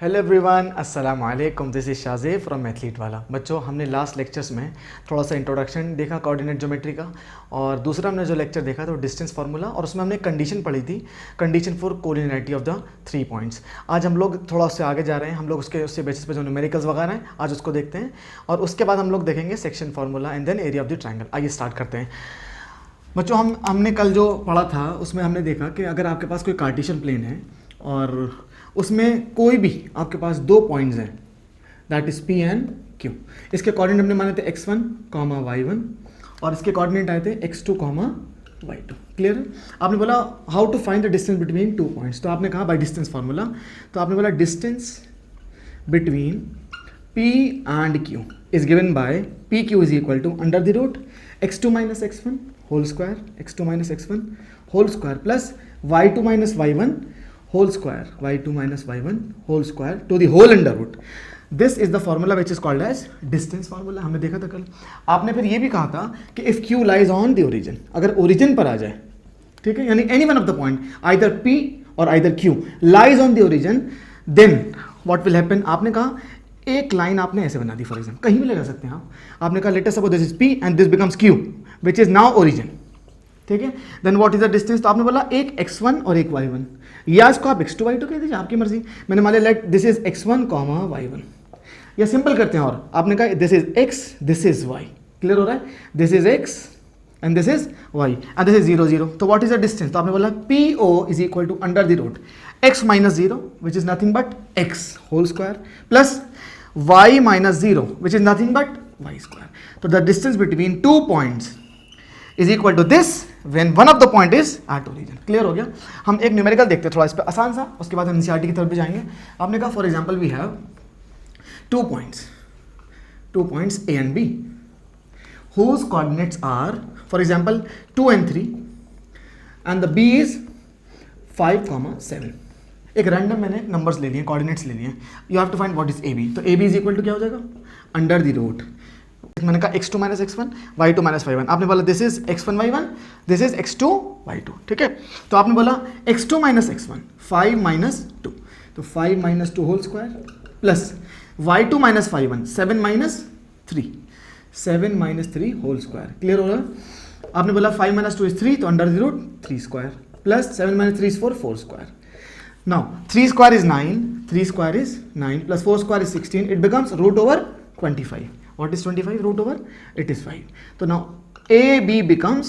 Hello everyone, अस्सलाम वालेकुम। This is Shahzeb from athlete वाला। बच्चों, हमने लास्ट लेक्चर्स में थोड़ा सा इंट्रोडक्शन देखा कोऑर्डिनेट ज्योमेट्री का, और दूसरा हमने जो लेक्चर देखा था वो डिस्टेंस फार्मूला, और उसमें हमने कंडीशन पढ़ी थी, condition for collinearity of the 3 points. आज हम लोग थोड़ा उससे आगे जा रहे हैं, हम लोग उसके बेसिस पे जो न्यूमेरिकल्स वगैरह हैं आज उसको देखते हैं, और उसके बाद हम लोग देखेंगे section formula and then area of the triangle. आइए स्टार्ट करते हैं। बच्चों, हमने कल जो पढ़ा था उसमें हमने देखा कि अगर आपके पास कोई कार्टेशियन प्लेन है और उसमें कोई भी आपके पास दो पॉइंट्स हैं, that is P and Q. इसके कोऑर्डिनेट हमने माने थे x1, y1, और इसके कोऑर्डिनेट आए थे x2, y2। क्लियर है? आपने बोला how to find the distance between 2 points, तो आपने कहा बाय डिस्टेंस फार्मूला। तो आपने बोला distance between p and q is given by pq is equal to under the root x2 minus x1 whole square, x2 minus x1 whole square plus y2 minus y1 whole square, y2 minus y1 whole square to the whole under root. This is the formula which is called as distance formula. हमने देखा था कल। आपने फिर ये भी कहा था कि if q lies on the origin, अगर origin पर आ जाए, ठीक है, यानी any one of the point either p or either q lies on the origin, then what will happen? आपने कहा एक लाइन आपने ऐसे बना दी, फॉर एग्जाम्पल कहीं भी लगा सकते हैं आप। आपने कहा let us suppose this is p and this becomes q which is now origin, ठीक है। Then what is the distance? तो आपने बोला एक x1 और एक y1, या इसको आप x2 y2 कह दीजिए, आपकी मर्जी। मैंने मान लिया let this is x1 y1, या सिंपल करते हैं और आपने कहा this is x, this is y। Clear हो रहा है? This is x and this is y and this is 0 0। तो व्हाट इज द डिस्टेंस? तो आपने बोला PO is equal to under the root x minus 0 which is nothing but x whole square plus y minus 0 which is nothing but y square. तो the distance between 2 points is equal to this when one of the point is at origin। Clear हो गया? हम एक numerical देखते हैं थोड़ा इस पे आसान सा, उसके बाद हम एनसीईआरटी की तरफ भी जाएंगे। आपने कहा for example we have 2 points A and B whose coordinates are for example 2 and 3 and the B is 5, 7। एक रैंडम मैंने नंबर्स ले लिए, कोऑर्डिनेट्स ले लिए। You have to find what is AB। तो AB इज इक्वल टू क्या हो जाएगा? अंडर द रूट, मैंने कहा x2 minus x1 y2 minus y1। आपने बोला this is x1 y1, this is x2 y2, ठीक है। तो आपने बोला x2 माइनस x1 5 माइनस 2, तो 5 minus 2 whole square plus y2 minus y1 7 minus 3, 7 minus 3 whole square. Clear हो रहा है? आपने बोला 5 माइनस 2 इज 3, तो under the root 3 square plus 7 minus 3 is 4, 4 square. Now 3 square is 9, 3 square is 9 plus 4 square is 16, it becomes root over 25। What is 25 root over? It is 5. So now AB becomes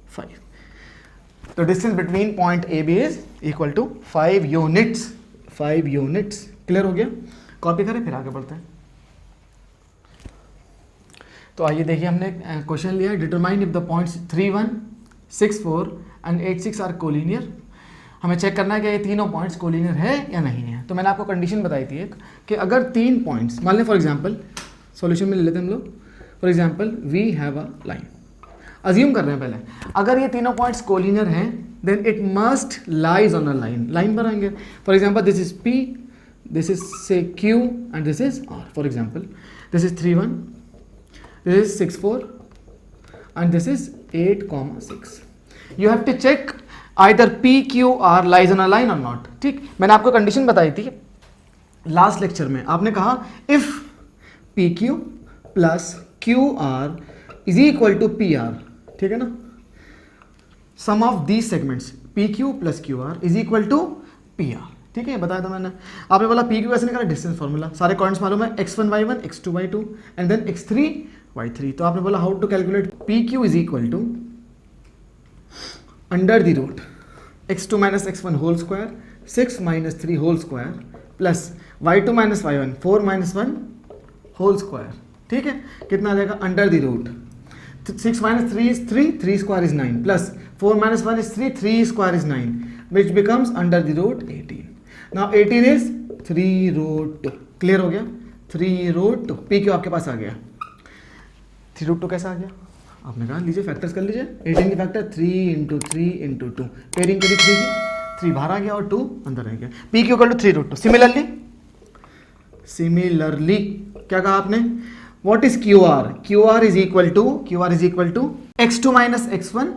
5. The distance between point AB is equal to 5 units. 5 units. Clear हो गया? Copy करें फिर आगे बढ़ते हैं। तो आइए देखिए, हमने क्वेश्चन लिया है determine if the points 3, 1, 6, 4 and 8, 6 are collinear. हमें चेक करना है कि ये तीनों पॉइंट्स कोलिनियर है या नहीं है। तो मैंने आपको कंडीशन बताई थी एक, कि अगर 3 पॉइंट्स मान लें, फॉर एग्जांपल सॉल्यूशन में ले लेते हैं हम लोग। For example we have a line, assume कर रहे हैं पहले, अगर ये तीनों पॉइंट्स कोलिनियर हैं then it must lies on a line. Line पर आएंगे। For example this is P, this is say Q and this is R। For example this is 3, 1, this is 6, 4 and this is 8, 6। You have to check either P, Q, R lies on a line और not. ठीक, मैंने आपको condition बताई थी last lecture में। आपने कहा if PQ plus QR is equal to PR, ठीक है ना, sum of these segments PQ plus QR is equal to PR, ठीक है, बताया था मैंने। आपने बोला PQ कैसे निकाला? डिस्टेंस फार्मूला, सारे कोऑर्डिनेट्स मालूम है, x1 y1 x2 y2 and then x3 y3। तो आपने बोला how to calculate PQ is equal to under the root x2 minus x1 whole square 6 minus 3 whole square plus y2 minus y1 4 minus 1 whole square, ठीक है। कितना आ जाएगा? Under the root 6 minus 3 is 3, 3 square is 9 plus 4 minus 1 is 3, 3 square is 9 which becomes under the root 18। Now 18 is 3 root 2। Clear हो गया? 3 root 2। P Q आपके पास आ गया। 3 root 2 कैसा आ गया? आपने कहा लीजिए फैक्टर्स कर लीजिए। 18 की फैक्टर 3 इंटू 3 इंटू 2, पेयरिंग करी 3 की, 3 बाहर आ गया और 2 अंदर आ गया। P Q equal to 3 root 2। Similarly क्या कहा आपने? What is QR? QR is equal to x2 minus x1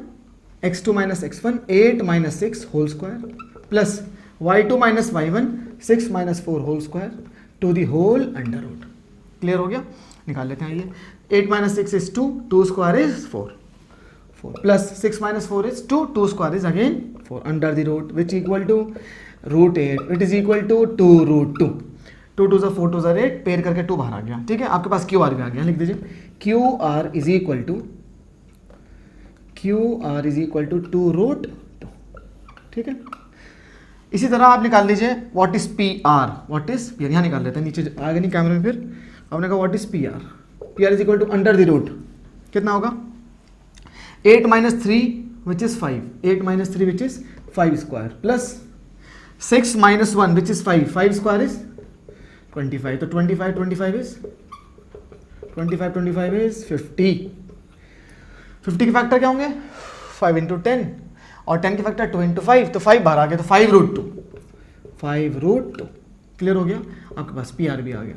8 minus 6 whole square plus y2 minus y1 6 minus 4 whole square to the whole under root. Clear हो गया? निकाल लेते हैं ये। 8 minus 6 is 2, 2 square is 4 plus 6 minus 4 is 2, 2 square is again 4 under the root which equal to root 8, it is equal to 2 root 2, 2 2 4 2 8, pair करके 2 बाहर आ गया। ठीक है, आपके पास क्यू आर भी आ गया, लिख दीजिए Q R is equal to 2 root 2। ठीक है, इसी तरह आप निकाल लीजिए what is P R, what is P R, यहाँ निकाल लेते हैं, नीचे आगे नहीं कैमरे में। फिर आपने कहा what is P R, P R is equal to under the root, कितना होगा 8 minus 3 which is 5, 8 minus 3 which is 5 square plus 6 minus 1 which is 5, 5 square is 25, तो 25 इज 50, 50 के फैक्टर क्या होंगे 5 इंटू 10 और 10 के फैक्टर 2 इंटू 5, तो 5 बाहर आ गया, तो 5 रूट 2, 5 रूट 2। क्लियर हो गया? आपके पास पी आर भी आ गया।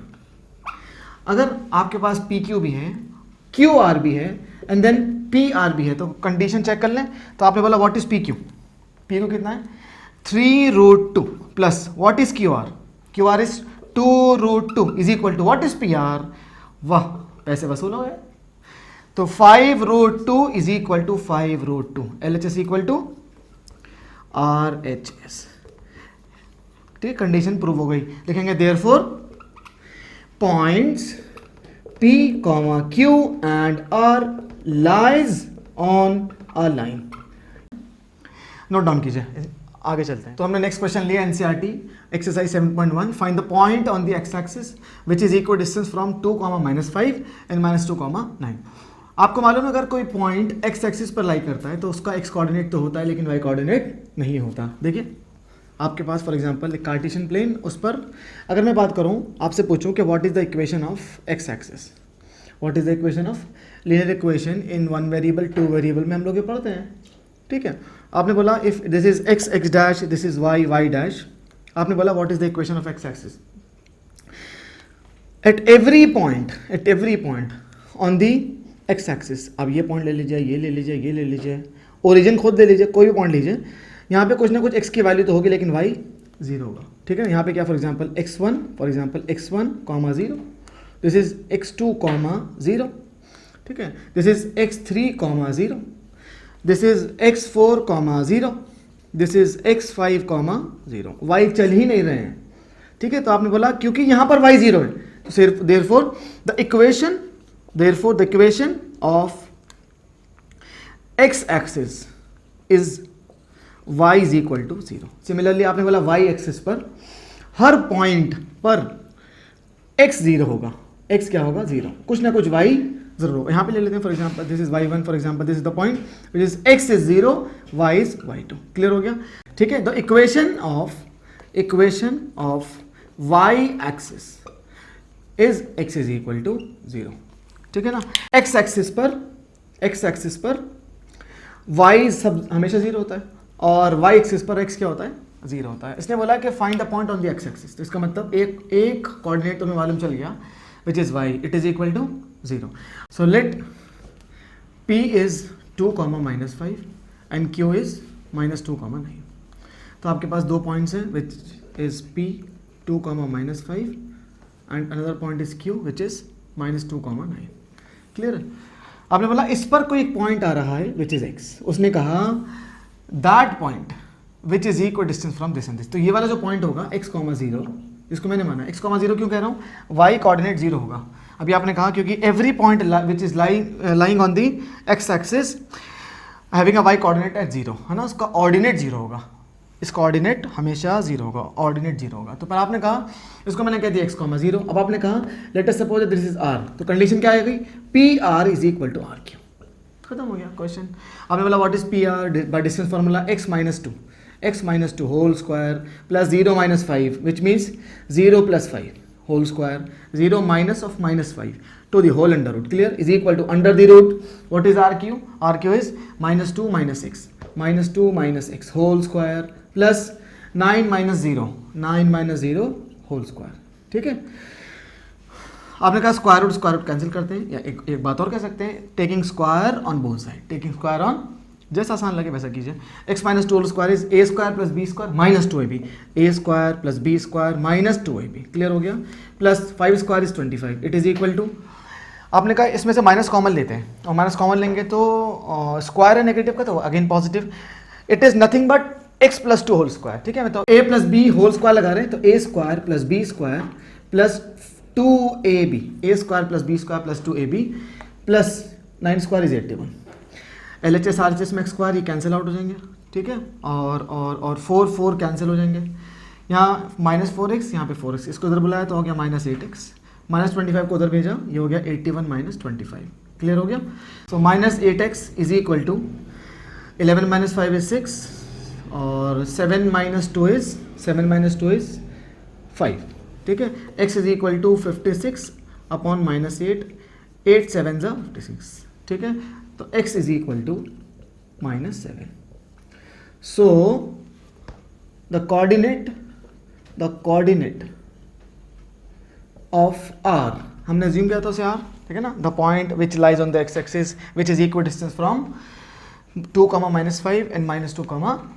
अगर आपके पास पी क्यू भी है, क्यू आर भी है एंड देन पी आर भी है, तो कंडीशन चेक कर लें। तो आपने बोला what is P Q, P Q कितना है 3 root 2 plus what is Q R, Q R is 2 root 2 is equal to what is P R, वाह पैसे वसूल हो गए। तो 5 root 2 is equal to 5 root 2, L H S equal to R H S. ठीक, condition prove हो गई। लिखेंगे therefore points P, Q and R lies on a line। Note down कीजिए, आगे चलते हैं। तो हमने नेक्स्ट क्वेश्चन लिया NCERT exercise 7.1, find the point on the X axis which is equal distance from 2, -5 and -2, 9। आपको मालूम है अगर कोई पॉइंट एक्स एक्सिस पर लाई करता है तो उसका एक्स कोऑर्डिनेट तो होता है लेकिन वाई कोऑर्डिनेट नहीं होता। देखिए आपके पास फॉर एग्जांपल एक कार्टेशियन प्लेन, उस पर अगर मैं बात करूं, आपसे पूछूं कि what is the equation of X axis, what is the equation of linear equation in 1 variable 2 variable में हम लोग ये पढ़ते हैं। ठीक है, आपने बोला if this is X X dash, this is Y Y dash, आपने बोला what is the equation of X axis at every point on the X axis. अब ये पॉइंट ले लीजिए, ये ले लीजिए, ये ले लीजिए, ओरिजिन खुद ले लीजिए, कोई भी पॉइंट लीजिए, यहाँ पे कुछ ना कुछ x की वैल्यू तो होगी लेकिन y 0 होगा। ठीक है, यहाँ पे क्या for example x1 comma 0, this is x2 comma 0, ठीक है, this is x3 comma 0, this is x4 comma 0, this is x5 comma 0, y चल ही नहीं रहे हैं। ठीक है, तो आपने बोला क्योंकि यहाँ पर y 0 है तो सिर्फ therefore the equation of x axis is y is equal to 0। Similarly आपने बोला y एक्सिस पर हर पॉइंट पर x 0 होगा, x क्या होगा 0, कुछ ना कुछ y जरूर होगा। यहाँ पे ले लेते हैं for example this is y1, for example this is the point which is x is 0, y is y2। Clear हो गया? ठीक है, the equation of y axis is x is equal to 0। ठीक है ना, x एक्सिस पर y सब हमेशा 0 होता है और y एक्सिस पर x क्या होता है 0 होता है। इसने बोला कि find the point on the x axis, तो इसका मतलब एक कोऑर्डिनेट तुम्हें मालूम चल गया which is y, it is equal to 0। So let p is 2, -5 and q is -2, 9। तो आपके पास दो पॉइंट्स हैं which is p 2, -5 and another point is q which is -2, 9। Clear है? आपने बोला इस पर कोई एक पॉइंट आ रहा है विच इज x, उसने कहा that point which is equal distance from this and this. तो ये वाला जो पॉइंट होगा x, 0, इसको मैंने माना x, 0 क्यों कह रहा हूँ, y कोऑर्डिनेट 0 होगा। अभी आपने कहा क्योंकि every point which is lying on the x axis having a y coordinate at 0 है ना, उसका ऑर्डिनेट 0 होगा, इसका ऑर्डिनेट हमेशा 0 होगा, ऑर्डिनेट 0 होगा। तो पर आपने कहा इसको मैंने कह दिया x, 0। अब आपने कहा let us suppose this is r, तो कंडीशन क्या आ गई P R is equal to R Q. खत्म हो गया क्वेश्चन। आपने बोला what is P R by distance formula x minus 2 whole square plus 0 - 5 which means 0 + 5 whole square 0 minus of -5 to the whole under root, clear, is equal to under the root what is RQ? RQ is -2 - x, -2 - x whole square plus 9 - 0 whole square. ठीक है, आपने कहा square root cancel करते हैं, या एक बात और कह सकते हैं taking square on both side, जैसा आसान लगे वैसा कीजिए। x माइनस 2 होल स्क्वायर इज a square plus b square minus 2ab, a square plus b square minus 2ab, clear हो गया, plus 5 square is 25, it is equal to, आपने कहा इसमें से माइनस कॉमन लेते हैं और माइनस कॉमन लेंगे तो स्क्वायर है नेगेटिव का तो again positive, it is nothing but x plus 2 whole square, ठीक है, तो a plus b whole square लगा रहे हैं तो a square plus b square plus 2ab, a square plus b square plus 2ab plus 9 square is 81, LHS RHS में x square ये cancel out हो जाएंगे, ठीक है, और 4 कैंसिल हो जाएंगे, यहाँ माइनस 4x, यहाँ पे 4x, इसको इधर बुलाया तो हो गया माइनस 8x, माइनस 25 को उधर भेजा, ये हो गया 81 माइनस 25, क्लियर हो गया। So minus 8x is equal to 11 minus 5 is 6 और 7 माइनस 2 इज 5, ठीक है, x is equal to 56 upon minus 8 7 ज़ा 56, ठीक है, तो x is equal to minus 7। So the coordinate of r, हमने अज्यूम किया था उसे r, ठीक है ना, the point which lies on the X axis which is equal distance from 2, -5 and -2,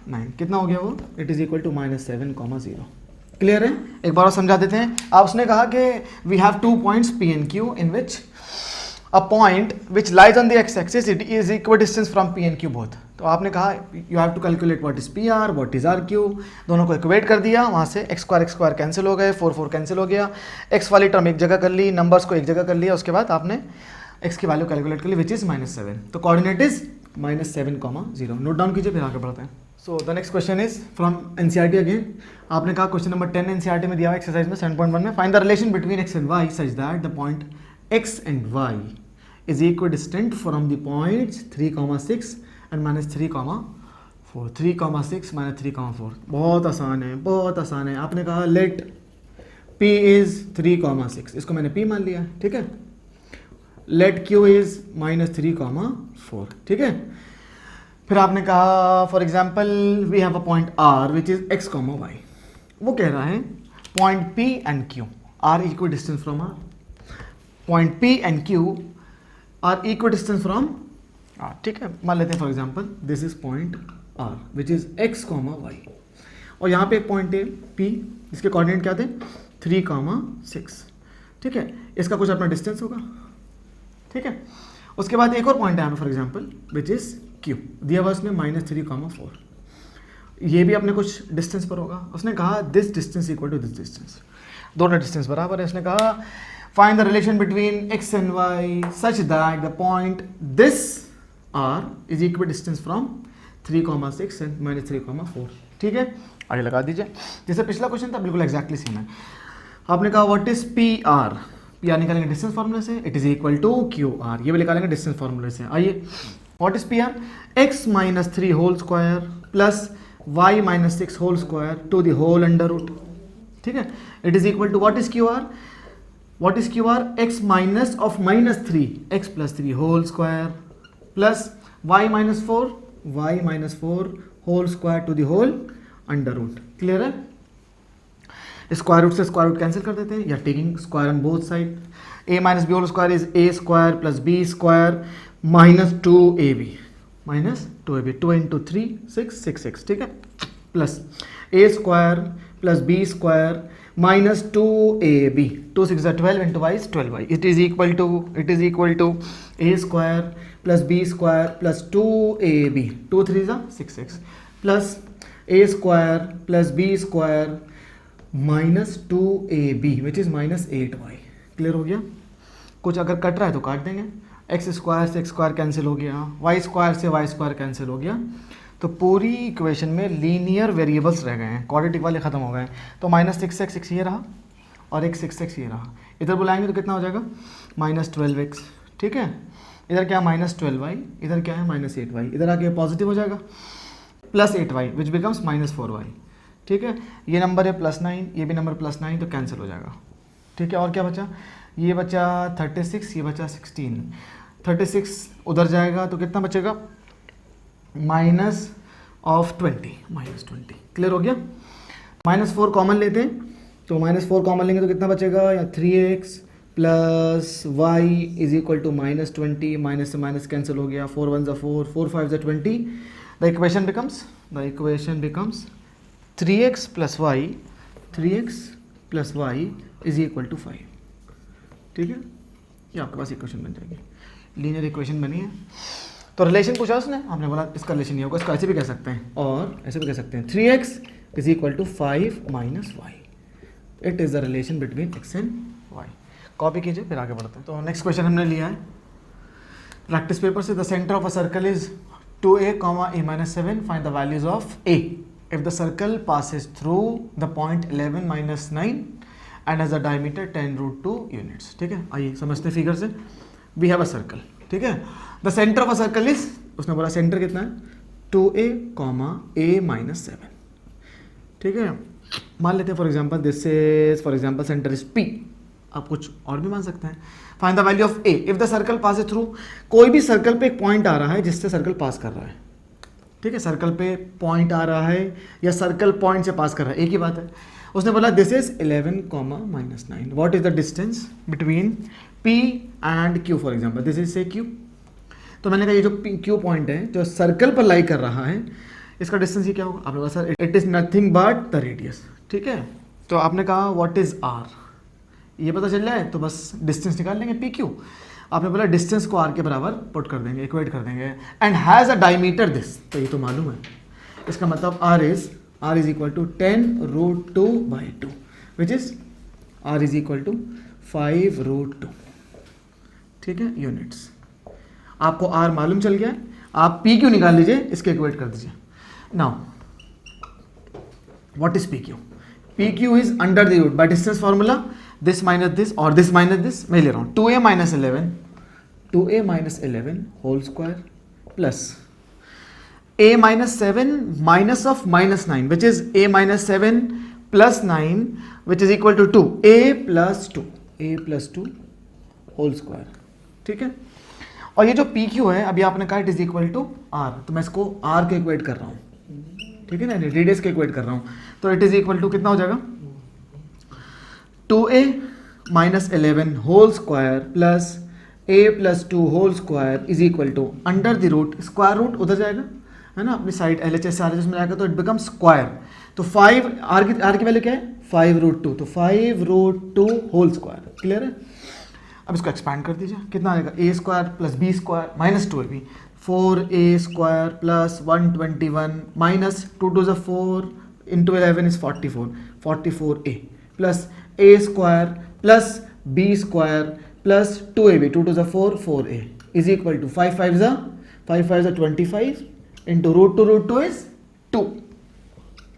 9, कितना हो गया वो, it is equal to -7, 0, clear है। एक बार और समझा देते हैं। आप उसने कहा कि we have 2 points P and Q in which a point which lies on the x-axis it is equal distance from P and Q both। तो आपने कहा you have to calculate what is PR, what is RQ, दोनों को equate कर दिया, वहाँ से x square cancel हो गए, 4 कैंसिल हो गया, x वाली टर्म एक जगह कर ली, नंबर्स को एक जगह कर लिया, उसके बाद आपने x की वैल्यू कैलकुलेट कर ली विच इज़ -7, तो कोऑर्डिनेट इज -7, 0, नोट डाउन कीजिए फिर आगे बढ़ते हैं। So the next question is from NCERT again. आपने कहा क्वेश्चन नंबर 10 NCERT में दिया हुआ एक्सरसाइज में 7.1 में, find the relation between x and y such that the point x and y is equidistant from the points 3,6 and -3,4, 3,6 -3,4, बहुत आसान है। आपने कहा लेट p is 3,6, इसको मैंने p मान लिया, ठीक है, लेट q is -3,4, ठीक है, फिर आपने कहा for example we have a point r which is x, y, वो कह रहा है point p and q are equal distance from r, point p and q are equal distance from r, ठीक है, मान लेते हैं for example this is point r which is x, y, और यहाँ पे एक पॉइंट है p, इसके कोऑर्डिनेट क्या थे 3,6, ठीक है, इसका कुछ अपना डिस्टेंस होगा, ठीक है, उसके बाद एक और पॉइंट है यहाँ पे for example which is q, दिया हुआ उसने -3,4, ये भी अपने कुछ डिस्टेंस पर होगा। उसने कहा this distance equal to this distance, दोनों डिस्टेंस बराबर है। उसने कहा find the relation between x and y such that the point this r is equal distance from 3,6 and -3,4, ठीक है, आगे लगा दीजिए। जैसे पिछला क्वेश्चन था बिल्कुल एक्जैक्टली सेम है। आपने कहा व्हाट इज PR, PR निकालेंगे डिस्टेंस फार्मूले से, it is equal to QR, ये भी निकालेंगे डिस्टेंस फार्मूले से। आइए what is PR, x -3 whole square plus y -6 whole square to the whole under root, ठीक है, it is equal to what is QR, x minus of -3, x + 3 whole square plus y -4 whole square to the whole under root, clear है। Square root से square root cancel कर देते हैं या taking square on both side, a - b whole square is a square plus b square -2ab, 2 into 3 6, ठीक है, plus a square plus b square -2ab, 2 6 12 into y 12y, it is equal to a square plus b square plus 2ab, 2 3 6 plus a square plus b square -2ab which is -8y, clear हो गया। कुछ अगर cut रहा है तो काट देंगे, x square से एक्स स्क्वायर कैंसिल हो गया, वाई स्क्वायर से वाई स्क्वायर कैंसिल हो गया, तो पूरी इक्वेशन में लीनियर वेरिएबल्स रह गए हैं, क्वाड्रेटिक वाले ख़त्म हो गए हैं। तो -6x ये रहा और एक 6x ये रहा, इधर बुलाएंगे तो कितना हो जाएगा -12x, ठीक है, इधर क्या -12y, इधर क्या है -8y, इधर आके पॉजिटिव हो जाएगा +8y विच बिकम्स -4y, ठीक है, ये नंबर है +9, ये भी नंबर +9, तो कैंसिल हो जाएगा, ठीक है। और क्या बचा, ये बचा 36, ये बचा 16, 36 उधर जाएगा तो कितना बचेगा -20, क्लियर हो गया। -4 कॉमन लेते हैं तो -4 कॉमन लेंगे तो कितना बचेगा, या 3x plus Y is equal to -20, minus से माइनस कैंसिल हो गया, 4 1 4, 4 5 20. The equation becomes 3x plus Y is equal to 5. ठीक है, ये आपके पास इक्वेशन बन जाएगी, लीनियर इक्वेशन बनी है. तो रिलेशन पूछा उसने, आपने बोला इसका रिलेशन नहीं होगा, इसका ऐसे भी कह सकते हैं और ऐसे भी कह सकते हैं. 3x is equal to 5 minus Y. It is the relation between x and y. Copy कीजिए, फिर आगे बढ़ते हैं. तो नेक्स्ट क्वेश्चन हमने लिया है प्रैक्टिस पेपर से. The centre of a circle is 2a, a-7. Find the values of a if the circle passes through the point 11 -9 and has a diameter 10√2 units. ठीक है, आइए समझते हैं फिगर से. We have a circle. ठीक है, the centre of a circle is, उसने बोला सेंटर कितना है, 2a, a-7. ठीक है, मान लेते हैं for example this is, for example centre is P. आप कुछ और भी मान सकते हैं. Find the value of A if the circle pass through. कोई भी सर्कल पे एक पॉइंट आ रहा है जिससे सर्कल पास कर रहा है. ठीक है, सर्कल पे पॉइंट आ रहा है या सर्कल पॉइंट से पास कर रहा है, एक ही बात है. उसने बोला this is 11, -9. What is the distance between P and Q. For example this is say Q. तो मैंने कहा ये जो Q पॉइंट है जो सर्कल पर लाई कर रहा है, इसका डिस्टेंस ये क्या होगा. आपने बोला sir it is nothing but the radius. ठीक है, तो आपने कहा व्हाट इज R, ये पता चल जाए तो बस डिस्टेंस निकाल लेंगे PQ. आपने बोला डिस्टेंस को R के बराबर पुट कर देंगे, इक्वेट कर देंगे. And has a diameter this, तो ये तो मालूम है. इसका मतलब R is equal to 10√2/2 which is R is equal to 5√2. ठीक है, यूनिट्स. आपको R मालूम चल गया है, आप PQ निकाल लीजिए, इसके इक्वेट कर दीजिए. Now what is PQ? PQ is under the root by distance formula, this minus this और दिस माइनस दिस. मैं ले रहा हूँ 2a - 11 whole square plus a-7 minus of -9 which is a-7 plus 9 which is equal to 2. a plus 2 whole square. ठीक है, और ये जो PQ है अभी आपने कहा it is equal to R, तो मैं इसको R के इक्वेट कर रहा हूँ. ठीक है ना, रेडियस के इक्वेट कर रहा हूँ. तो इट इज इक्वल टू कितना हो जाएगा, 2a - 11 whole square plus a plus 2 whole square is equal to under the root, square root उधर जाएगा है ना, अपनी साइड LHS से RHS में जाएगा तो इट बिकम स्क्वायर. तो 5 R की वैल्यू क्या है, 5√2. तो 5√2 होल स्क्वायर. क्लियर है. अब इसको एक्सपैंड कर दीजिए, कितना आएगा, a² plus b² minus 2ab. 4a² plus 121 minus 2 2 4 into 11 is 44a plus a² plus b² plus 2ab, 2 2 4 4a is equal to 5 5 25 into √2 is 2.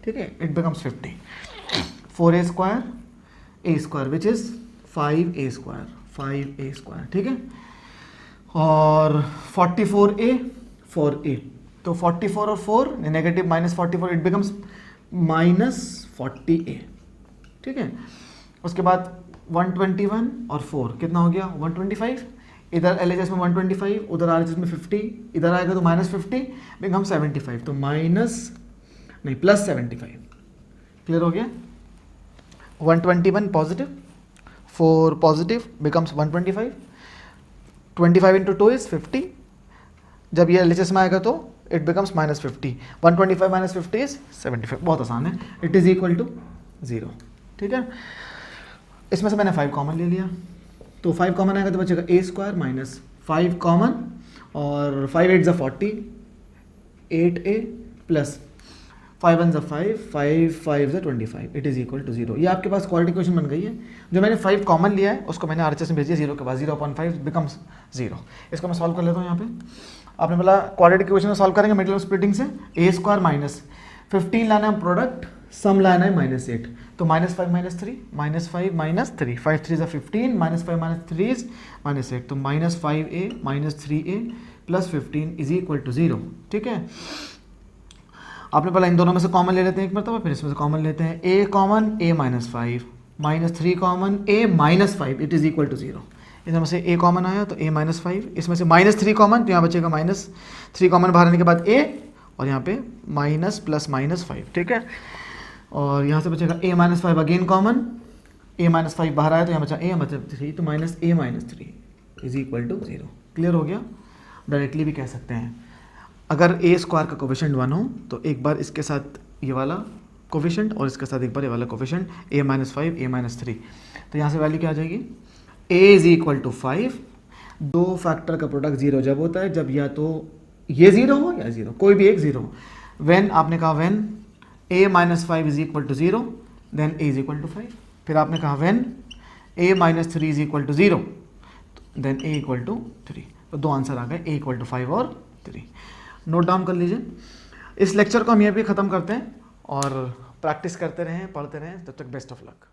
ठीक है, it becomes 50. 4a² which is 5a². ठीक है, और 44a 4a, तो 44 और 4 negative -44, it becomes -40a. ठीक है, उसके बाद 121 और 4 कितना हो गया, 125. इधर LHS में 125, उधर RHS में 50, इधर आएगा तो -50 बिकम 75. तो प्लस 75. क्लियर हो गया. 121 positive, 4 positive becomes 125. 25 into 2 is 50. जब ये LHS में आएगा तो इट बिकम्स -50. 125 - 50 इज 75. बहुत आसान है. It is equal to 0. ठीक है, इसमें से मैंने 5 कॉमन ले लिया, तो 5 कॉमन आएगा तो बचेगा a² माइनस 5 कॉमन और 5 8 ज़ा 40, 8a प्लस 5 1 ज़ा 5, 5 5 ज़ा 25. It is equal to 0. ये आपके पास क्वाड्रेटिक इक्वेशन बन गई है. जो मैंने 5 कॉमन लिया है उसको मैंने RHS में भेज दिया 0 के बाद, 0/5 बिकम्स 0. इसको मैं सॉल्व कर लेता हूँ. यहाँ पे आपने बोला क्वाड्रेटिक इक्वेशन में सॉल्व करेंगे मिडिल स्प्लिटिंग से. a² माइनस 15 लाना है प्रोडक्ट, सम लाना है -8. तो -5 - 3 -5 - 3, 5 3 ज़ा 15, -5 - 3 इज -8. तो -5a -3a plus 15 is equal to 0. ठीक है, आपने पहले इन दोनों में से कॉमन ले लेते हैं एक मरतबा, फिर इसमें से कॉमन लेते हैं. a common a -5 -3 common a -5 it is equal to 0. इसमें से a कॉमन आया तो a -5, इसमें से -3 कॉमन तो यहाँ बचेगा -3 कॉमन बाहर आने के बाद a और यहाँ पे माइनस प्लस -5. ठीक है, और यहाँ से बचेगा a -5 again common, a minus 5 बाहर आया तो यहाँ बचा a मतलब 3, तो minus a minus 3 is equal to 0। Clear हो गया? डायरेक्टली भी कह सकते हैं, अगर a स्क्वायर का कोफिशिएंट 1 हो तो एक बार इसके साथ ये वाला कोफिशिएंट और इसके साथ एक बार ये वाला coefficient a minus 5 a minus 3, तो यहाँ से वैल्यू क्या आ जाएगी? a is equal to 5। दो फैक्टर का प्रोडक्ट 0 जब होता है जब या तो ये 0 हो या 0, कोई भी एक 0 हो। व्हेन आपने कहा when a minus 5 is equal to 0 then a is equal to 5। फिर आपने कहा when a minus 3 is equal to 0 then a equal to 3। तो दो आंसर आ गए, a इक्वल टू 5 और 3। नोट डाउन कर लीजिए। इस लेक्चर को हम यहाँ पे ख़त्म करते हैं और प्रैक्टिस करते रहें, पढ़ते रहें। तब तक बेस्ट ऑफ लक।